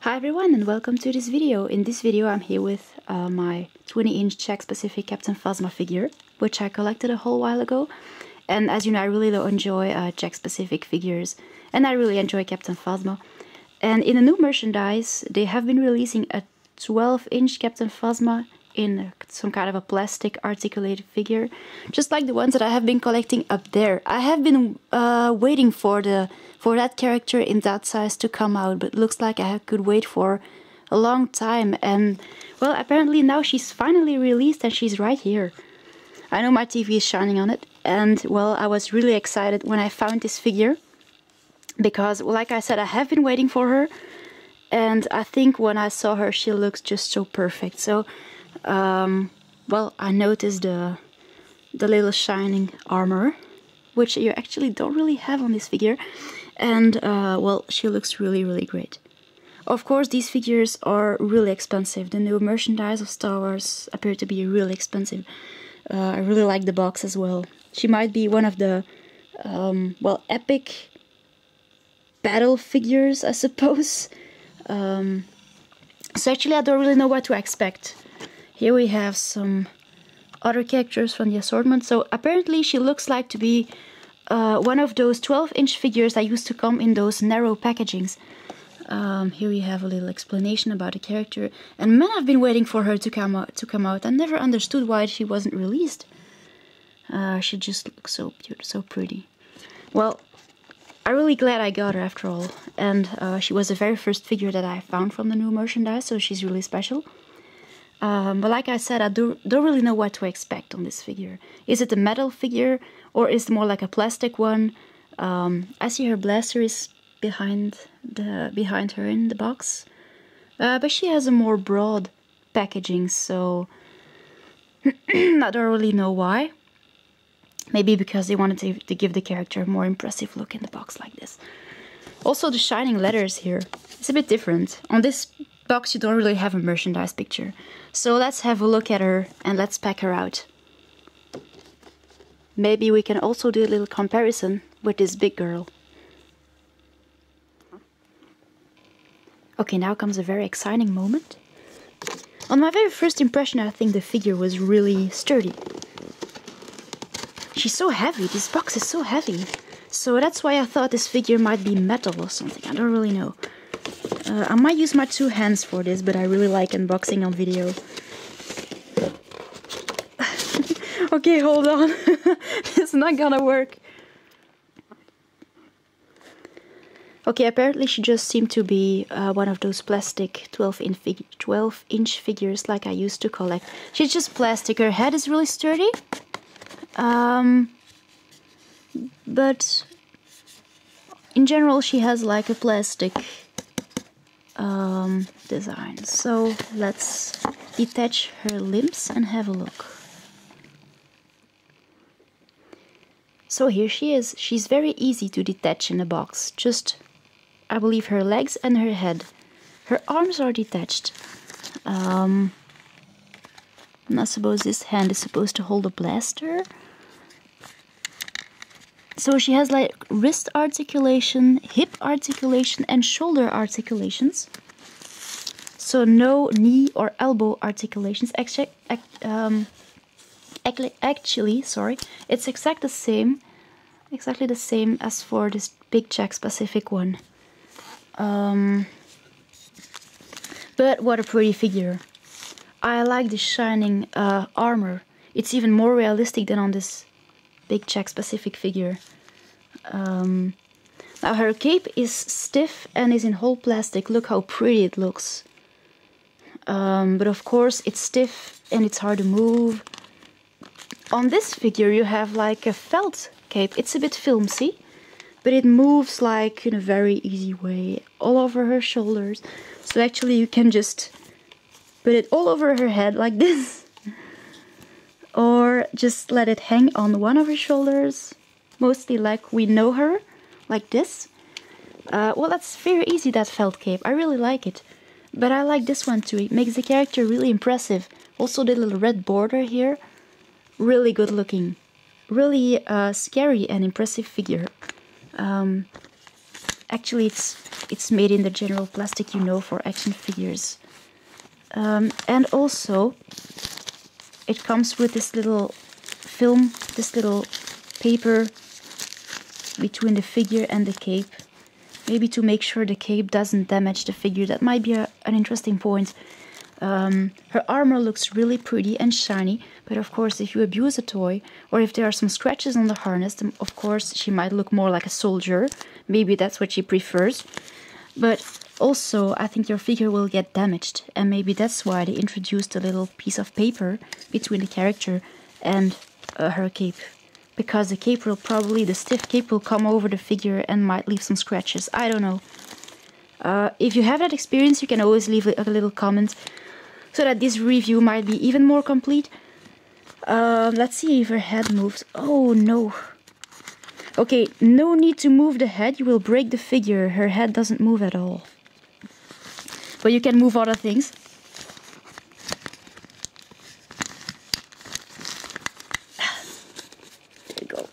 Hi everyone and welcome to this video. In this video I'm here with my 20-inch Czech-specific Captain Phasma figure, which I collected a whole while ago. And as you know, I really enjoy Czech-specific figures, and I really enjoy Captain Phasma. And in the new merchandise, they have been releasing a 12-inch Captain Phasma in some kind of a plastic articulated figure, just like the ones that I have been collecting up there. I have been waiting for that character in that size to come out, but it looks like I could wait for a long time. And well, apparently now she's finally released and she's right here. I know my TV is shining on it, and well, I was really excited when I found this figure because, like I said, I have been waiting for her, and I think when I saw her, she looks just so perfect. So well, I noticed the little shining armor, which you actually don't really have on this figure, and well, she looks really great. Of course, these figures are really expensive. The new merchandise of Star Wars appear to be really expensive. I really like the box as well. She might be one of the well, epic battle figures, I suppose. So actually I don't really know what to expect. Here we have some other characters from the assortment. So apparently she looks like to be one of those 12-inch figures that used to come in those narrow packagings. Here we have a little explanation about the character. And man, I've been waiting for her to come out. I never understood why she wasn't released. She just looks so beautiful, so pretty. Well, I'm really glad I got her after all. And she was the very first figure that I found from the new merchandise, so she's really special. But like I said, I don't really know what to expect on this figure. Is it a metal figure, or is it more like a plastic one? I see her blaster is behind her in the box, but she has a more broad packaging, so I don't really know why. Maybe because they wanted to give the character a more impressive look in the box like this. Also, the shining letters here, it's a bit different. On this box you don't really have a merchandise picture. So let's have a look at her and let's pack her out. Maybe we can also do a little comparison with this big girl. Okay, now comes a very exciting moment. On my very first impression, I think the figure was really sturdy. She's so heavy, this box is so heavy. So that's why I thought this figure might be metal or something, I don't really know. I might use my two hands for this, but I really like unboxing on video. Okay, hold on. It's not gonna work. Okay, apparently she just seemed to be one of those plastic 12-inch figures like I used to collect. She's just plastic. Her head is really sturdy. But in general she has like a plastic design. So let's detach her limbs and have a look. So here she is. She's very easy to detach in a box. Just, I believe, her legs and her head. Her arms are detached. And I suppose this hand is supposed to hold a blaster. So she has like wrist articulation, hip articulation, and shoulder articulations. So no knee or elbow articulations. Actually, sorry, it's exactly the same as for this big Czech-specific one. But what a pretty figure! I like the shining armor. It's even more realistic than on this big Czech-specific figure. Now her cape is stiff and is in whole plastic. Look how pretty it looks. But of course it's stiff and it's hard to move. On this figure you have like a felt cape. It's a bit filmy, but it moves like in a very easy way all over her shoulders. So actually you can just put it all over her head like this. Or just let it hang on one of her shoulders, mostly like we know her, like this. Well, that's very easy, that felt cape. I really like it. But I like this one too. It makes the character really impressive. Also the little red border here, really good looking. Really scary and impressive figure. Actually, it's made in the general plastic you know for action figures. And also it comes with this little film, this little paper between the figure and the cape, maybe to make sure the cape doesn't damage the figure. That might be an interesting point. Her armor looks really pretty and shiny, but of course if you abuse a toy, or if there are some scratches on the harness, then of course she might look more like a soldier. Maybe that's what she prefers. But also I think your figure will get damaged, and maybe that's why they introduced a little piece of paper between the character and her cape. Because the cape will probably, the stiff cape will come over the figure and might leave some scratches. I don't know. If you have that experience, you can always leave a little comment so that this review might be even more complete. Let's see if her head moves. Oh no. Okay, no need to move the head, you will break the figure. Her head doesn't move at all. But you can move other things. There we go.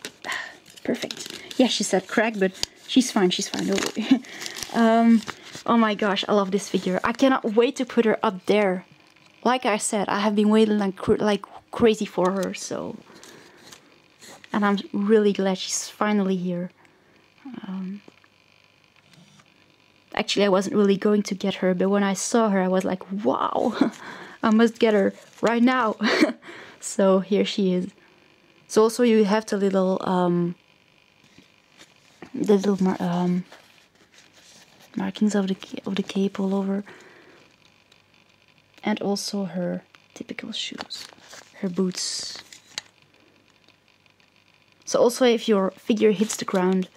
Perfect. Yeah, she said crack, but she's fine, don't worry. Oh my gosh, I love this figure. I cannot wait to put her up there. Like I said, I have been waiting like crazy for her, so... And I'm really glad she's finally here. Actually, I wasn't really going to get her, but when I saw her, I was like, wow, I must get her right now. So here she is. So also you have the little markings of the cape all over, and also her typical shoes, her boots. So also if your figure hits the ground,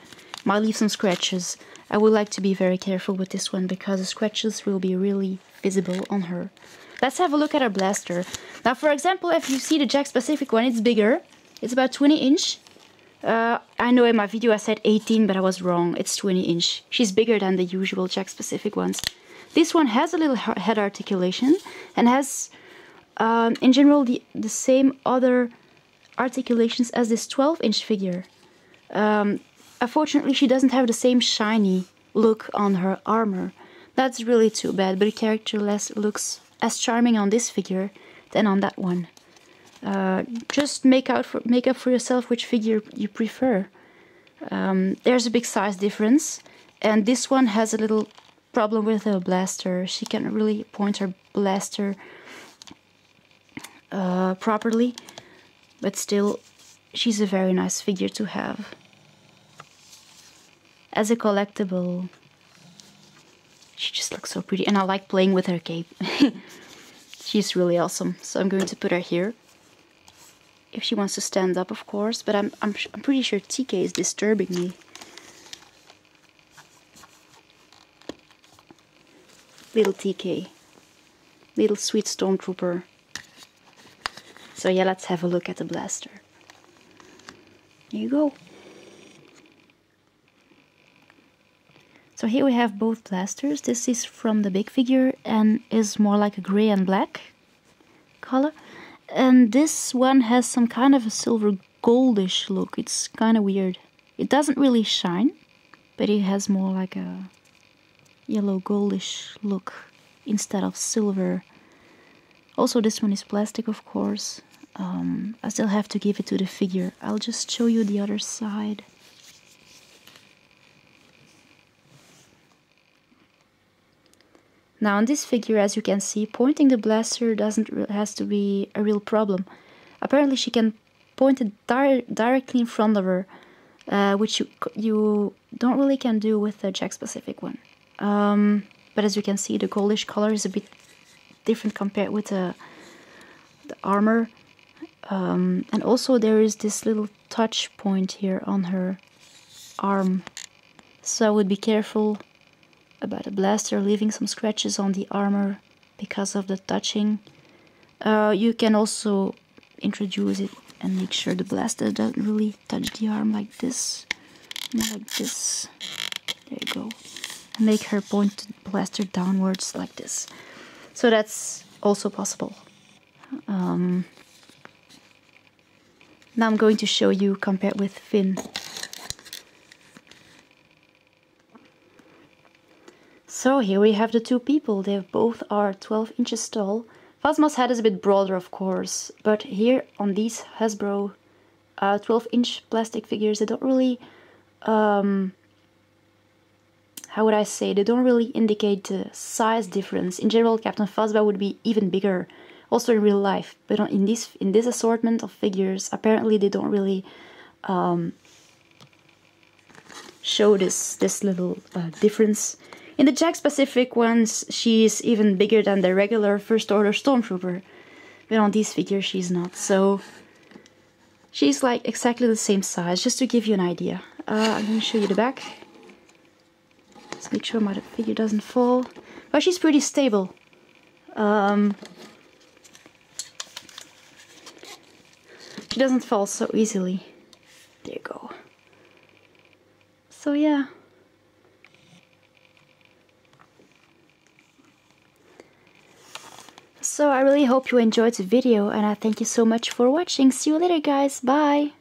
might leave some scratches. I would like to be very careful with this one because the scratches will be really visible on her. Let's have a look at our blaster. Now for example, if you see the Jakks Pacific one, it's bigger. It's about 20 inch. I know in my video I said 18, but I was wrong. It's 20 inch. She's bigger than the usual Jakks Pacific ones. This one has a little head articulation and has, in general, the same other articulations as this 12-inch figure. Unfortunately, she doesn't have the same shiny look on her armor. That's really too bad, but the character looks as charming on this figure than on that one. Just make up for yourself which figure you prefer. There's a big size difference, and this one has a little problem with her blaster. She can't really point her blaster properly, but still, she's a very nice figure to have. As a collectible, she just looks so pretty, and I like playing with her cape. She's really awesome, so I'm going to put her here. If she wants to stand up, of course, but I'm pretty sure TK is disturbing me. Little TK. Little sweet stormtrooper. So yeah, let's have a look at the blaster. Here you go. So here we have both blasters. This is from the big figure and is more like a gray and black color. And this one has some kind of a silver goldish look. It's kind of weird. It doesn't really shine, but it has more like a yellow goldish look instead of silver. Also, this one is plastic, of course. I still have to give it to the figure. I'll just show you the other side. Now on this figure, as you can see, pointing the blaster has to be a real problem. Apparently she can point it directly in front of her, which you don't really can do with the Jakks Pacific one. But as you can see, the goldish color is a bit different compared with the armor. And also there is this little touch point here on her arm. So I would be careful about the blaster leaving some scratches on the armor because of the touching. You can also introduce it and make sure the blaster doesn't really touch the arm like this. More like this. There you go. And make her point the blaster downwards like this. So that's also possible. Now I'm going to show you compared with Finn. So here we have the two people. They both are 12 inches tall. Phasma's head is a bit broader, of course, but here on these Hasbro 12-inch plastic figures, they don't really, how would I say, they don't really indicate the size difference. In general, Captain Phasma would be even bigger, also in real life. But in this assortment of figures, apparently they don't really show this little difference. In the Jakks Pacific ones, she's even bigger than the regular First Order Stormtrooper. But on these figures, she's not. So she's like exactly the same size, just to give you an idea. I'm going to show you the back. Let's make sure my figure doesn't fall. But she's pretty stable. She doesn't fall so easily. There you go. So yeah. So I really hope you enjoyed the video, and I thank you so much for watching. See you later, guys. Bye!